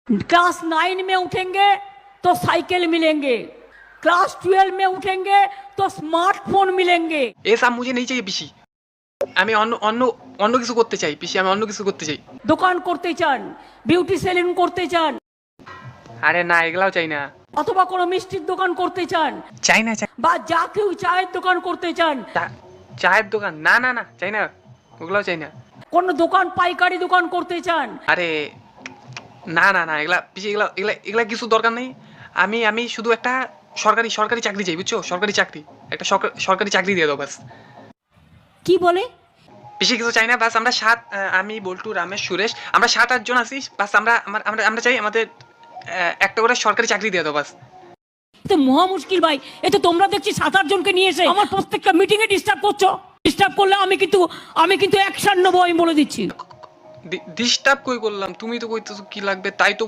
Class 9 में उठेंगे तो साइकिल मिलेंगे, क्लास 12 में उठेंगे तो स्मार्टफोन मिलेंगे। ये सब मुझे नहीं चाहिए পিসি। আমি অন্য অন্য অন্য কিছু করতে চাই পিসি, আমি অন্য কিছু করতে চাই। দোকান করতে চান, বিউটি সেলুন করতে চান, আরে না, এগুলাও চাই না। অথবা কোনো মিষ্টির দোকান করতে চান, চাই না, চাই বা যা কেউ চায়ের দোকান করতে চান, চায়ের দোকান না না না চাই না, ওগুলাও চাই না। কোনো দোকান পাইকারি দোকান করতে চান। আরে না না না, এগুলা পিসি, এগুলা এগুলা এগুলা কিছু দরকার নেই। আমি আমি শুধু একটা সরকারি সরকারি চাকরি চাই, বুঝছো? সরকারি চাকরি, একটা সরকারি চাকরি দিয়ে দাও বাস। কি বলে? বেশি কিছু চাই না, বাস আমরা আমি বল্টু, রামেশ, সুরেশ, আমরা 7-8 জন আছি। বাস আমরা আমরা আমরা চাই আমাদের একটা করে সরকারি চাকরি দিয়ে দাও বাস। তো মহা মুশকিল ভাই, এ তো তোমরা দেখছি 7-8 জনকে নিয়ে এসে আমার প্রত্যেকটা মিটিং এ ডিস্টার্ব করছো। ডিস্টার্ব করলে আমি কিন্তু অ্যাকশন নেবো, আমি বলে দিচ্ছি। ডিস্টার্ব কই করলাম? তুমি তো কইতেছো কি লাগবে তাই তো